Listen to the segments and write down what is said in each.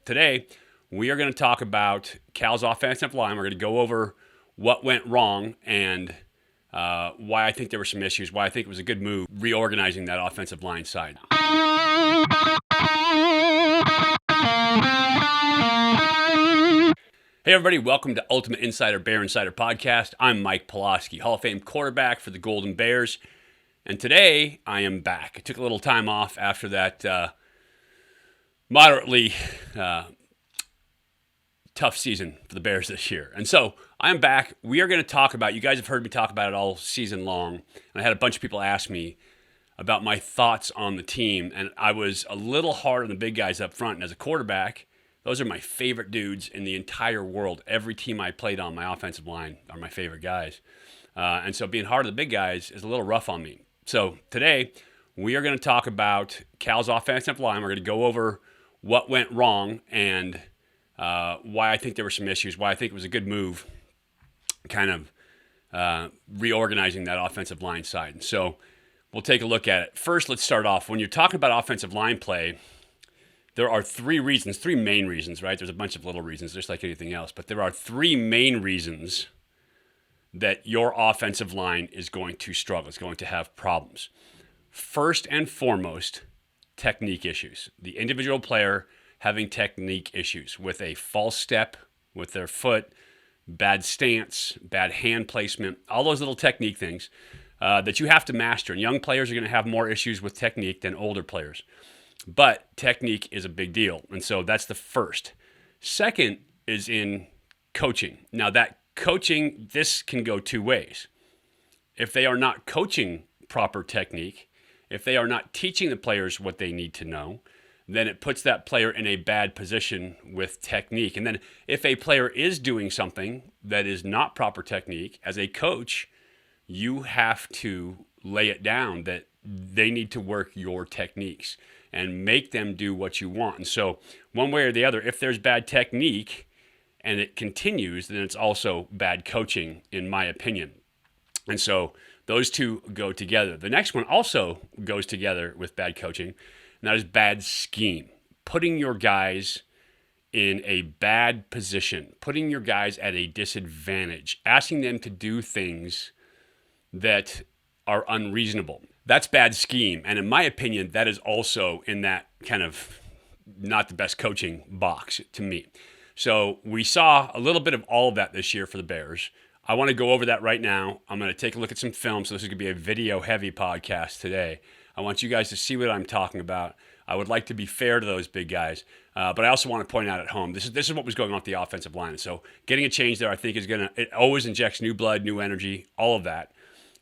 today we are going to talk about Cal's offensive line. We're going to go over what went wrong and why I think there were some issues, why I think it was a good move reorganizing that offensive line side. Hey everybody, welcome to Ultimate Insider Bear Insider Podcast. I'm Mike Pawlawski, Hall of Fame quarterback for the Golden Bears. And today I am back. I took a little time off after that moderately tough season for the Bears this year. And so I'm back. We are going to talk about, you guys have heard me talk about it all season long. And I had a bunch of people ask me about my thoughts on the team. And I was a little hard on the big guys up front. And as a quarterback, those are my favorite dudes in the entire world. Every team I played on, my offensive line are my favorite guys. And so being hard on the big guys is a little rough on me. So today we are going to talk about Cal's offensive line. We're going to go over what went wrong and why I think there were some issues, why I think it was a good move kind of reorganizing that offensive line side. So we'll take a look at it. First, let's start off. When you're talking about offensive line play, there are three main reasons, right? There's a bunch of little reasons, just like anything else, but there are three main reasons that your offensive line is going to struggle, is going to have problems. First and foremost, technique issues. The individual player having technique issues with a false step with their foot, bad stance, bad hand placement, all those little technique things that you have to master. And young players are going to have more issues with technique than older players. But technique is a big deal. And so that's the first. Second is in coaching. Now that coaching, this can go two ways. If they are not coaching proper technique, if they are not teaching the players what they need to know, then it puts that player in a bad position with technique. And then if a player is doing something that is not proper technique, as a coach, you have to lay it down that they need to work your techniques and make them do what you want. And so one way or the other, if there's bad technique and it continues, then it's also bad coaching, in my opinion. And so those two go together. The next one also goes together with bad coaching, and that is bad scheme. Putting your guys in a bad position, putting your guys at a disadvantage, asking them to do things that are unreasonable. That's bad scheme. And in my opinion, that is also in that kind of not the best coaching box to me. So we saw a little bit of all of that this year for the Bears. I want to go over that right now. I'm going to take a look at some film. So this is going to be a video-heavy podcast today. I want you guys to see what I'm talking about. I would like to be fair to those big guys, but I also want to point out at home, this is what was going on with the offensive line. So getting a change there, I think it always injects new blood, new energy, all of that.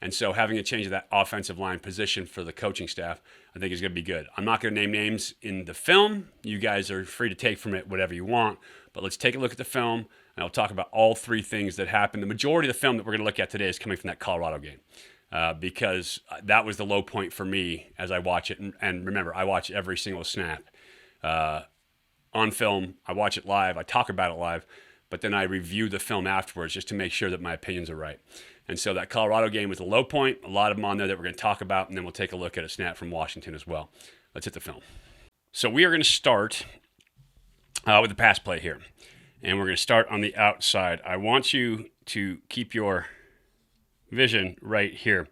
And so having a change of that offensive line position for the coaching staff, I think is going to be good. I'm not going to name names in the film. You guys are free to take from it whatever you want. But let's take a look at the film, and I'll talk about all three things that happened. The majority of the film that we're going to look at today is coming from that Colorado game because that was the low point for me as I watch it. And remember, I watch every single snap on film. I watch it live. I talk about it live. But then I review the film afterwards just to make sure that my opinions are right. And so that Colorado game was a low point. A lot of them on there that we're going to talk about, and then we'll take a look at a snap from Washington as well. Let's hit the film. So we are going to start with the pass play here. And we're going to start on the outside. I want you to keep your vision right here.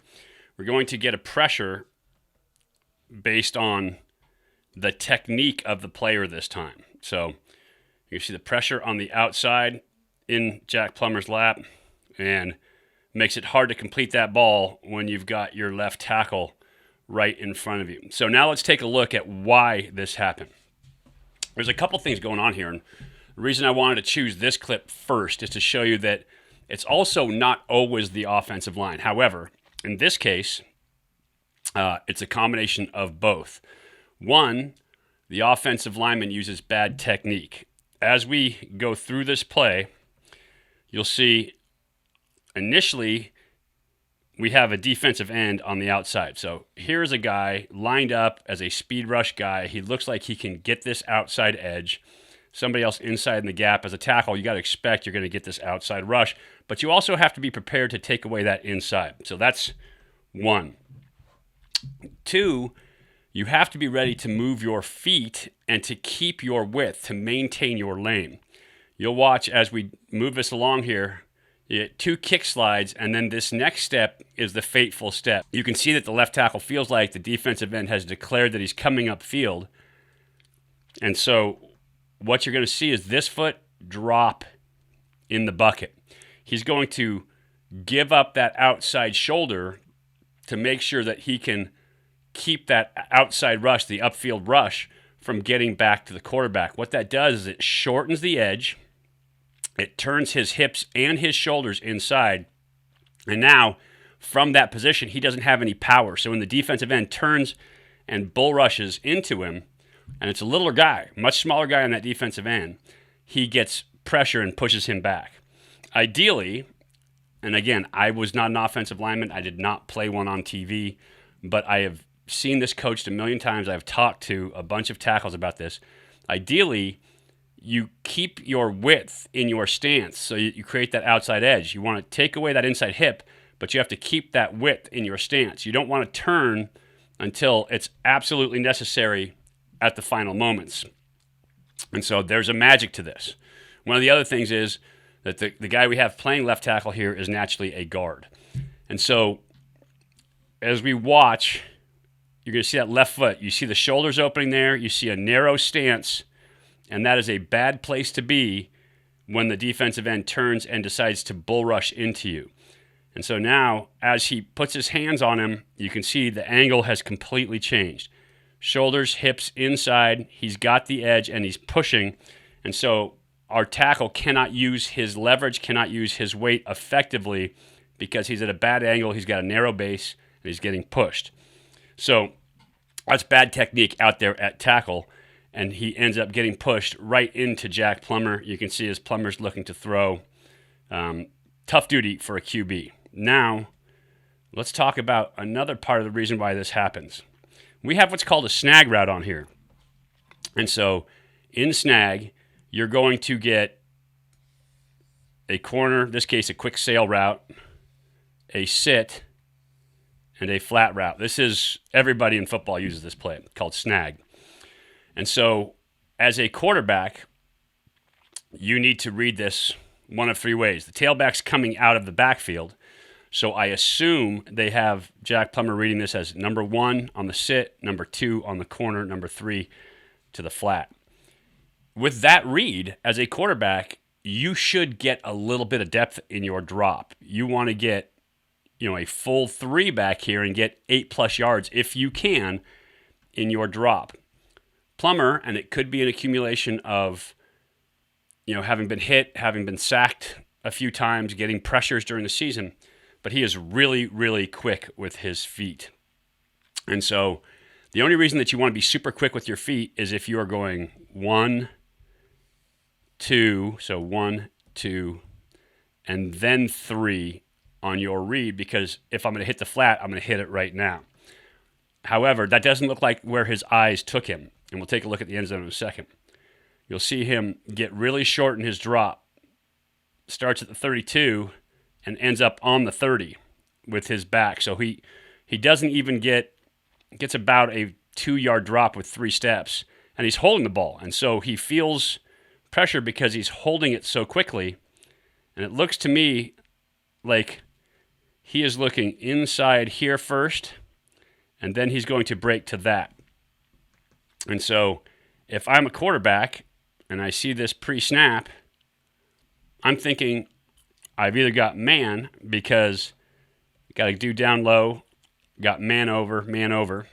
We're going to get a pressure based on the technique of the player this time. So you see the pressure on the outside in Jack Plummer's lap and makes it hard to complete that ball when you've got your left tackle right in front of you. So now let's take a look at why this happened. There's a couple things going on here, and the reason I wanted to choose this clip first is to show you that it's also not always the offensive line. However, in this case, it's a combination of both. One, the offensive lineman uses bad technique. As we go through this play, you'll see initially we have a defensive end on the outside. So here's a guy lined up as a speed rush guy. He looks like he can get this outside edge. Somebody else inside in the gap as a tackle, you got to expect you're going to get this outside rush, but you also have to be prepared to take away that inside. So that's one. Two, you have to be ready to move your feet and to keep your width, to maintain your lane. You'll watch as we move this along here, you get 2 kick slides, and then this next step is the fateful step. You can see that the left tackle feels like the defensive end has declared that he's coming upfield. And so what you're going to see is this foot drop in the bucket. He's going to give up that outside shoulder to make sure that he can keep that outside rush, the upfield rush, from getting back to the quarterback. What that does is it shortens the edge. It turns his hips and his shoulders inside. And now, from that position, he doesn't have any power. So when the defensive end turns and bull rushes into him, and it's a littler guy, much smaller guy on that defensive end, he gets pressure and pushes him back. Ideally, and again, I was not an offensive lineman. I did not play one on TV, but I have seen this coached a million times. I've talked to a bunch of tackles about this. Ideally, you keep your width in your stance, so you create that outside edge. You want to take away that inside hip, but you have to keep that width in your stance. You don't want to turn until it's absolutely necessary at the final moments. And so there's a magic to this. One of the other things is that the guy we have playing left tackle here is naturally a guard. And so as we watch, you're going to see that left foot. You see the shoulders opening there. You see a narrow stance. And that is a bad place to be when the defensive end turns and decides to bull rush into you. And so now, as he puts his hands on him, you can see the angle has completely changed. Shoulders, hips inside. He's got the edge, and he's pushing. And so our tackle cannot use his leverage, cannot use his weight effectively because he's at a bad angle. He's got a narrow base, and he's getting pushed. So that's bad technique out there at tackle. And he ends up getting pushed right into Jack Plummer. You can see as Plummer's looking to throw. Tough duty for a QB. Now, let's talk about another part of the reason why this happens. We have what's called a snag route on here. And so in snag, you're going to get a corner, in this case a quick sail route, a sit, and a flat route. This is, everybody in football uses this play, called snag. And so, as a quarterback, you need to read this one of 3 ways. The tailback's coming out of the backfield, so I assume they have Jack Plummer reading this as number 1 on the sit, number 2 on the corner, number 3 to the flat. With that read, as a quarterback, you should get a little bit of depth in your drop. You want to get, a full 3 back here and get 8+ yards if you can in your drop. Plummer, and it could be an accumulation of, having been hit, having been sacked a few times, getting pressures during the season, but he is really, really quick with his feet. And so the only reason that you want to be super quick with your feet is if you are going 1, 2, so 1, 2, and then 3 on your read, because if I'm going to hit the flat, I'm going to hit it right now. However, that doesn't look like where his eyes took him. And we'll take a look at the end zone in a second. You'll see him get really short in his drop. Starts at the 32 and ends up on the 30 with his back. So he doesn't even gets about a 2-yard drop with 3 steps. And he's holding the ball. And so he feels pressure because he's holding it so quickly. And it looks to me like he is looking inside here first. And then he's going to break to that. And so if I'm a quarterback and I see this pre-snap, I'm thinking I've either got man because got to do down low, got man over,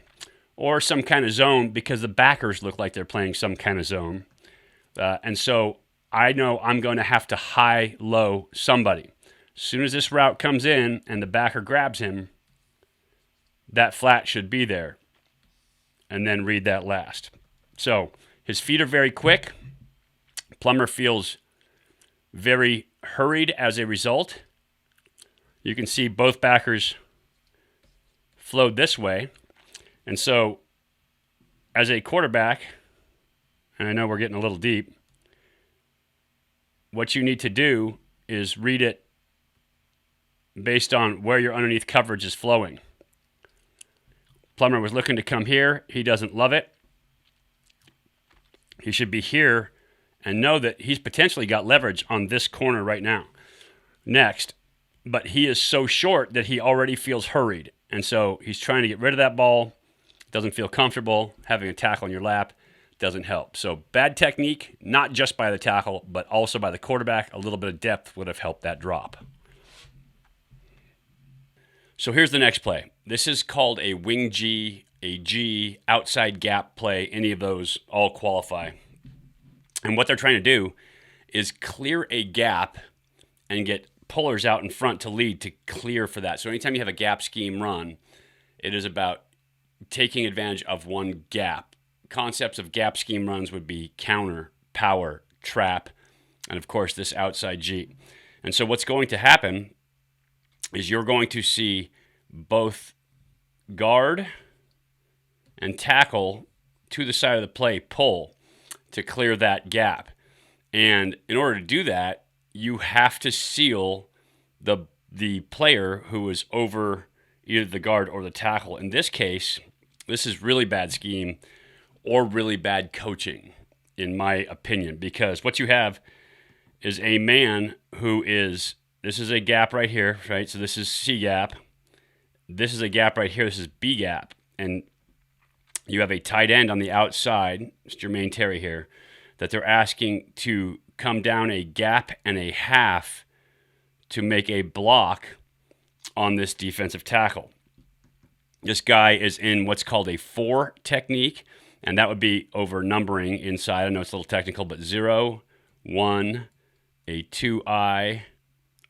or some kind of zone because the backers look like they're playing some kind of zone. And so I know I'm going to have to high-low somebody. As soon as this route comes in and the backer grabs him, that flat should be there. And then read that last. So his feet are very quick. Plummer feels very hurried as a result. You can see both backers flowed this way. And so as a quarterback, and I know we're getting a little deep, what you need to do is read it based on where your underneath coverage is flowing. Plummer was looking to come here. He doesn't love it. He should be here and know that he's potentially got leverage on this corner right now. Next, but he is so short that he already feels hurried. And so he's trying to get rid of that ball. Doesn't feel comfortable. Having a tackle in your lap doesn't help. So bad technique, not just by the tackle, but also by the quarterback. A little bit of depth would have helped that drop. So here's the next play. This is called a wing G, a G, outside gap play. Any of those all qualify. And what they're trying to do is clear a gap and get pullers out in front to lead to clear for that. So anytime you have a gap scheme run, it is about taking advantage of one gap. Concepts of gap scheme runs would be counter, power, trap, and of course this outside G. And so what's going to happen is you're going to see both guard and tackle to the side of the play pull to clear that gap. And in order to do that, you have to seal the player who is over either the guard or the tackle. In this case, this is really bad scheme or really bad coaching, in my opinion, because what you have is a man who is, this is a gap right here, right? So this is C gap. This is a gap right here. This is B gap. And you have a tight end on the outside, it's Jermaine Terry here, that they're asking to come down a gap and a half to make a block on this defensive tackle. This guy is in what's called a 4 technique, and that would be over numbering inside. I know it's a little technical, but 0, 1, a 2-eye,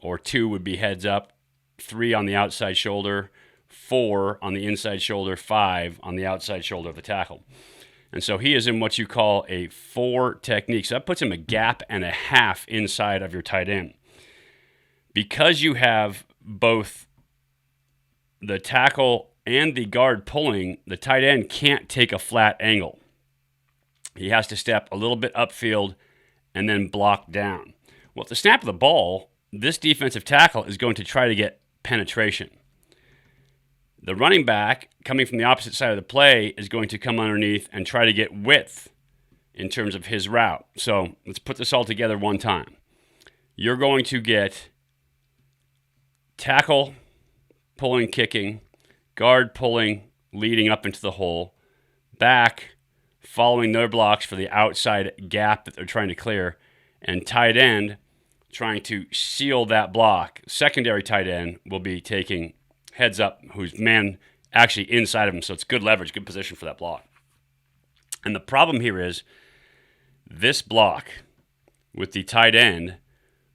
or 2 would be heads up, 3 on the outside shoulder, 4 on the inside shoulder, 5 on the outside shoulder of the tackle. And so he is in what you call a 4 technique. So that puts him a gap and a half inside of your tight end. Because you have both the tackle and the guard pulling, the tight end can't take a flat angle. He has to step a little bit upfield and then block down. Well, at the snap of the ball, this defensive tackle is going to try to get penetration. The running back, coming from the opposite side of the play, is going to come underneath and try to get width in terms of his route. So let's put this all together one time. You're going to get tackle pulling, kicking, guard pulling, leading up into the hole, back following their blocks for the outside gap that they're trying to clear, and tight end trying to seal that block. Secondary tight end will be taking heads up, who's man actually inside of him, so it's good leverage, good position for that block. And the problem here is this block with the tight end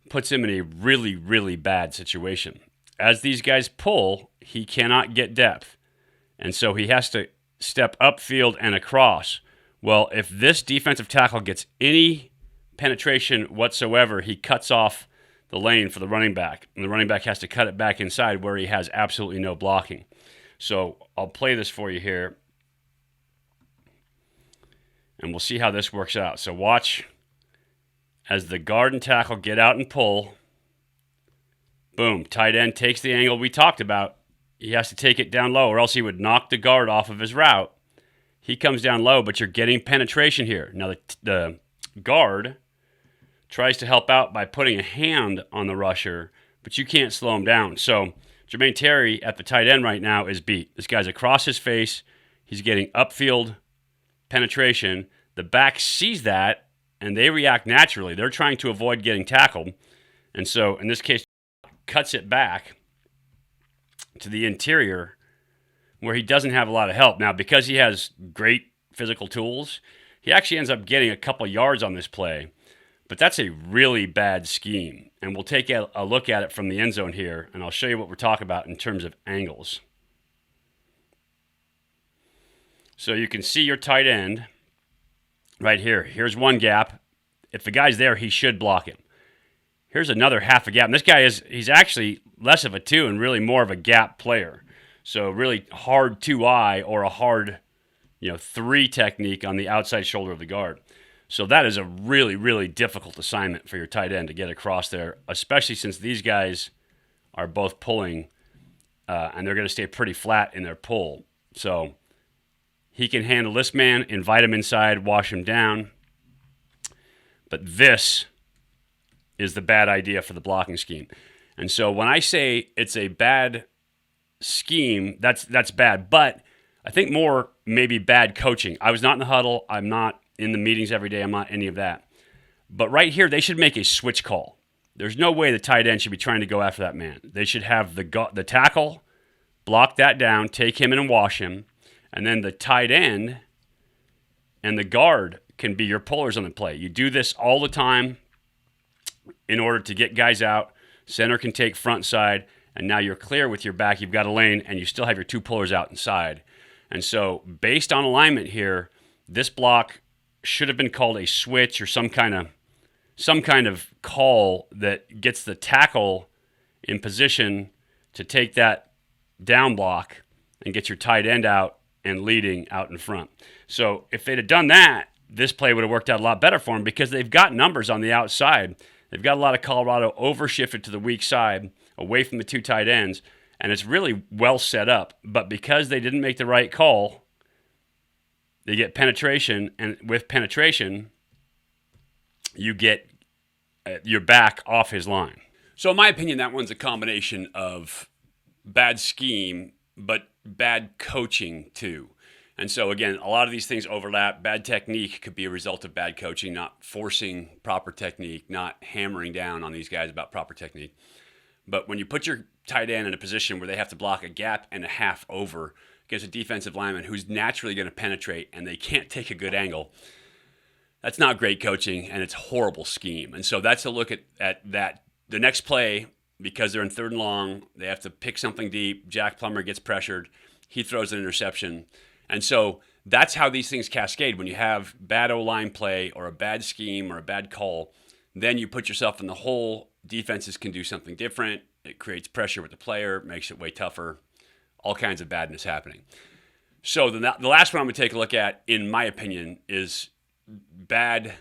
puts him in a really, really bad situation. As these guys pull, he cannot get depth, and so he has to step upfield and across. Well, if this defensive tackle gets any penetration whatsoever, he cuts off the lane for the running back, and the running back has to cut it back inside where he has absolutely no blocking. So I'll play this for you here, and we'll see how this works out. So watch as the guard and tackle get out and pull. Boom, tight end takes the angle we talked about. He has to take it down low, or else he would knock the guard off of his route. He comes down low, but you're getting penetration here. Now the guard tries to help out by putting a hand on the rusher, but you can't slow him down. So Jermaine Terry at the tight end right now is beat. This guy's across his face. He's getting upfield penetration. The back sees that, and they react naturally. They're trying to avoid getting tackled. And so in this case, cuts it back to the interior where he doesn't have a lot of help. Now, because he has great physical tools, he actually ends up getting a couple yards on this play. But that's a really bad scheme, and we'll take a look at it from the end zone here, and I'll show you what we're talking about in terms of angles. So you can see your tight end right here. Here's one gap. If the guy's there, he should block him. Here's another half a gap. And this guy he's actually less of a 2 and really more of a gap player. So really hard 2-eye or a hard 3 technique on the outside shoulder of the guard. So that is a really, really difficult assignment for your tight end to get across there, especially since these guys are both pulling, and they're going to stay pretty flat in their pull. So He can handle this man, invite him inside, wash him down. But this is the bad idea for the blocking scheme. And so when I say it's a bad scheme, that's bad. But I think more maybe bad coaching. I was not in the huddle. I'm not in the meetings every day. I'm not any of that. But right here, they should make a switch call. There's no way the tight end should be trying to go after that man. They should have the tackle, block that down, take him in and wash him, and then the tight end and the guard can be your pullers on the play. You do this all the time in order to get guys out. Center can take front side, and now you're clear with your back. You've got a lane, and you still have your two pullers out inside. And so based on alignment here, this block should have been called a switch or some kind of call that gets the tackle in position to take that down block and get your tight end out and leading out in front. So if they'd have done that, this play would have worked out a lot better for them because they've got numbers on the outside. They've got a lot of Colorado overshifted to the weak side, away from the two tight ends, and it's really well set up. But because they didn't make the right call, they get penetration, and with penetration, you get your back off his line. So in my opinion, that one's a combination of bad scheme, but bad coaching too. And so again, a lot of these things overlap. Bad technique could be a result of bad coaching, not forcing proper technique, not hammering down on these guys about proper technique. But when you put your tight end in a position where they have to block a gap and a half over against a defensive lineman who's naturally going to penetrate and they can't take a good angle, that's not great coaching, and it's horrible scheme. And so that's a look at that. The next play, because they're in third and long, they have to pick something deep. Jack Plummer gets pressured. He throws an interception. And so that's how these things cascade. When you have bad O-line play or a bad scheme or a bad call, then you put yourself in the hole. Defenses can do something different. It creates pressure with the player, makes it way tougher. All kinds of badness happening. So the last one I'm going to take a look at, in my opinion, is bad.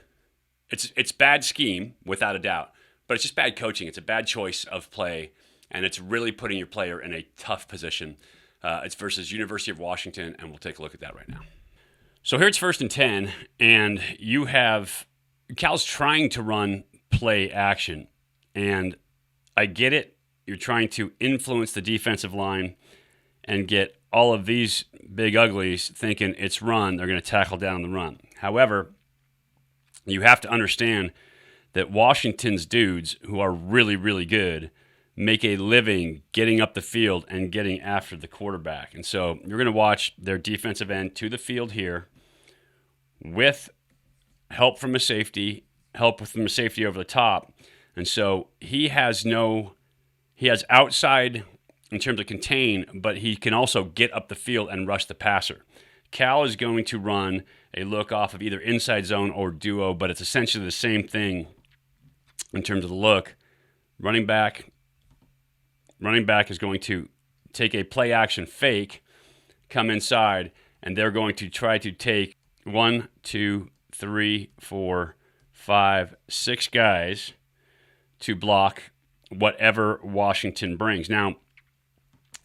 It's bad scheme, without a doubt, but it's just bad coaching. It's a bad choice of play, and it's really putting your player in a tough position. It's versus University of Washington, and we'll take a look at that right now. So here it's 1st and 10, and you have Cal's trying to run play action, and I get it. You're trying to influence the defensive line and get all of these big uglies thinking it's run. They're going to tackle down the run. However, you have to understand that Washington's dudes, who are really, really good, make a living getting up the field and getting after the quarterback. And so you're going to watch their defensive end to the field here with help from a safety, help from a safety over the top. And so he has outside in terms of contain, but he can also get up the field and rush the passer. Cal is going to run a look off of either inside zone or duo, but it's essentially the same thing in terms of the look. Running back is going to take a play action fake, come inside, and they're going to try to take 1, 2, 3, 4, 5, 6 guys to block whatever Washington brings. Now,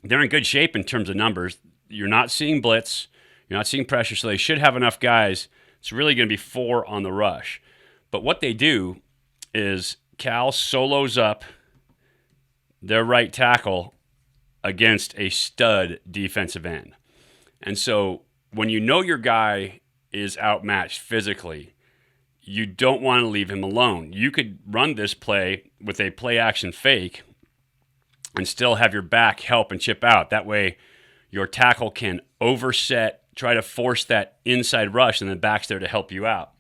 they're in good shape in terms of numbers. You're not seeing blitz. You're not seeing pressure, so they should have enough guys. It's really going to be 4 on the rush. But what they do is Cal solos up their right tackle against a stud defensive end. And so when you know your guy is outmatched physically, you don't want to leave him alone. You could run this play with a play action fake and still have your back help and chip out. That way your tackle can overset, try to force that inside rush, and the back's there to help you out.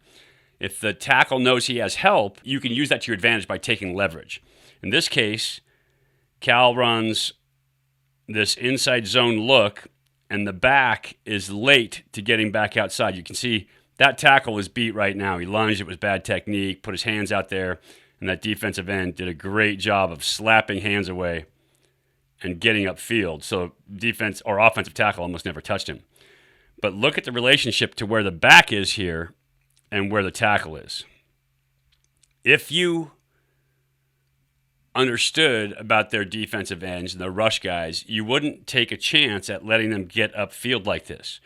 If the tackle knows he has help, you can use that to your advantage by taking leverage. In this case, Cal runs this inside zone look, and the back is late to getting back outside. You can see that tackle is beat right now. He lunged. It was bad technique, put his hands out there, and that defensive end did a great job of slapping hands away and getting upfield. So defense or offensive tackle almost never touched him. But look at the relationship to where the back is here and where the tackle is. If you understood about their defensive ends and their rush guys, you wouldn't take a chance at letting them get upfield like this.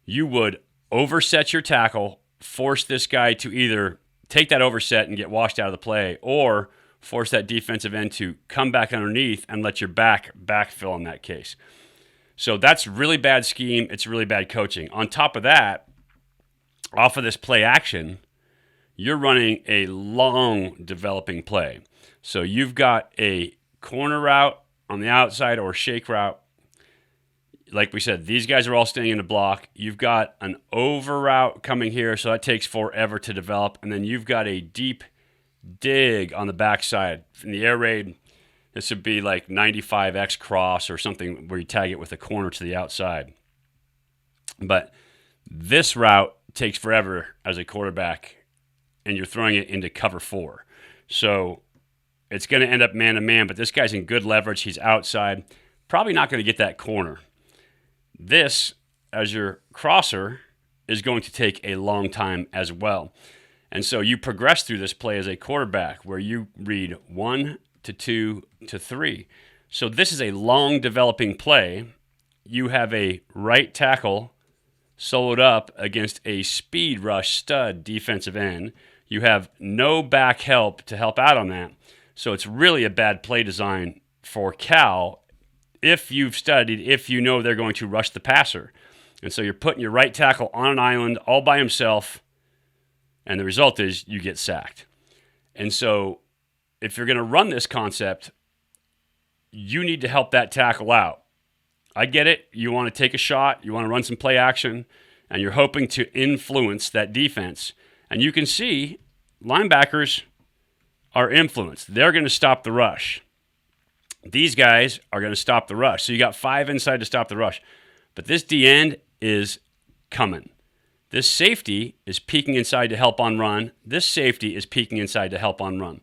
you would overset your tackle, force this guy to either take that overset and get washed out of the play, or force that defensive end to come back underneath and let your backfill in that case. So that's really bad scheme. It's really bad coaching. On top of that, off of this play action, you're running a long developing play. So you've got a corner route on the outside or shake route. Like we said, these guys are all staying in the block. You've got an over route coming here, so that takes forever to develop. And then you've got a deep dig on the backside. In the air raid, this would be like 95X cross or something where you tag it with a corner to the outside. But this route takes forever as a quarterback, and you're throwing it into cover 4. So it's going to end up man-to-man, but this guy's in good leverage. He's outside. Probably not going to get that corner. This, as your crosser, is going to take a long time as well. And so you progress through this play as a quarterback where you read 1 to 2 to 3. So this is a long developing play. You have a right tackle soloed up against a speed rush stud defensive end. You have no back help to help out on that. So it's really a bad play design for Cal if you've studied, if you know they're going to rush the passer. And so you're putting your right tackle on an island all by himself, and the result is you get sacked. And so if you're going to run this concept, you need to help that tackle out. I get it. You want to take a shot. You want to run some play action, and you're hoping to influence that defense. And you can see linebackers are influenced. They're going to stop the rush. These guys are going to stop the rush. So you got 5 inside to stop the rush. But this D-end is coming. This safety is peeking inside to help on run. This safety is peeking inside to help on run.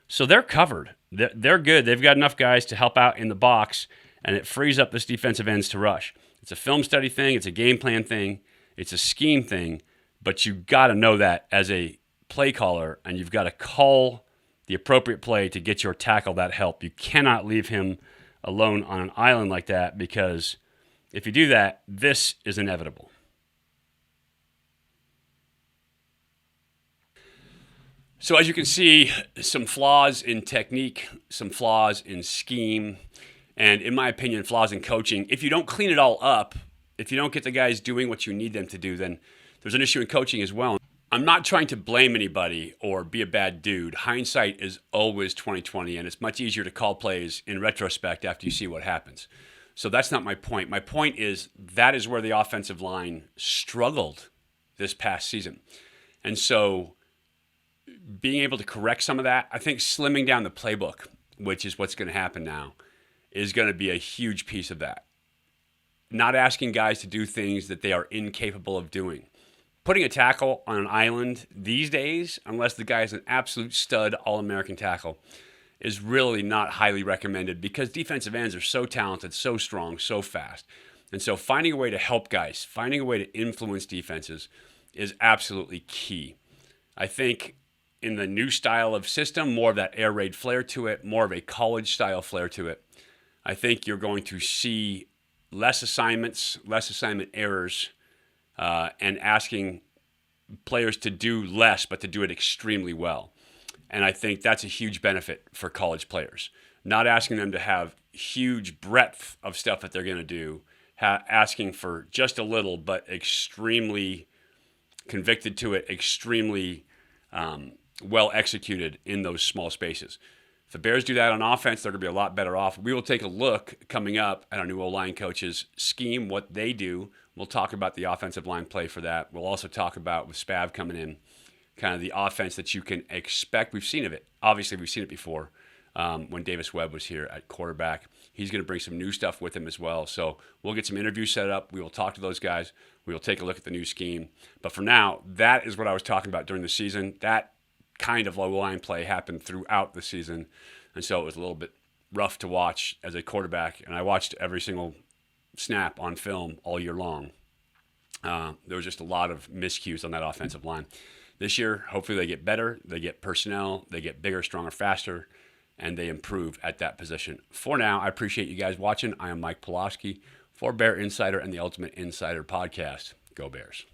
So they're covered. They're good. They've got enough guys to help out in the box, and it frees up this defensive ends to rush. It's a film study thing. It's a game plan thing. It's a scheme thing. But you got to know that as a play caller, and you've got to call the appropriate play to get your tackle that help. You cannot leave him alone on an island like that, because if you do that, this is inevitable. So as you can see, some flaws in technique, some flaws in scheme, and in my opinion, flaws in coaching. If you don't clean it all up, if you don't get the guys doing what you need them to do, then there's an issue in coaching as well. I'm not trying to blame anybody or be a bad dude. Hindsight is always 20/20, and it's much easier to call plays in retrospect after you see what happens. So that's not my point. My point is that is where the offensive line struggled this past season. And so being able to correct some of that, I think slimming down the playbook, which is what's going to happen now, is going to be a huge piece of that. Not asking guys to do things that they are incapable of doing. Putting a tackle on an island these days, unless the guy is an absolute stud All-American tackle, is really not highly recommended, because defensive ends are so talented, so strong, so fast. And so finding a way to help guys, finding a way to influence defenses is absolutely key. I think in the new style of system, more of that air raid flair to it, more of a college style flair to it, I think you're going to see less assignments, less assignment errors, and asking players to do less, but to do it extremely well. And I think that's a huge benefit for college players. Not asking them to have huge breadth of stuff that they're going to do, asking for just a little, but extremely convicted to it, extremely well executed in those small spaces. If the Bears do that on offense, they're going to be a lot better off. We will take a look coming up at our new O-line coaches' scheme, what they do. We'll talk about the offensive line play for that. We'll also talk about, with Spav coming in, kind of the offense that you can expect. We've seen of it. Obviously, we've seen it before when Davis Webb was here at quarterback. He's going to bring some new stuff with him as well. So we'll get some interviews set up. We will talk to those guys. We will take a look at the new scheme. But for now, that is what I was talking about during the season. That kind of low line play happened throughout the season. And so it was a little bit rough to watch as a quarterback. And I watched every single snap on film all year long. There was just a lot of miscues on that offensive line. This year, hopefully they get better, they get personnel, they get bigger, stronger, faster, and they improve at that position. For now, I appreciate you guys watching. I am Mike Pawlawski for Bear Insider and the Ultimate Insider Podcast. Go Bears.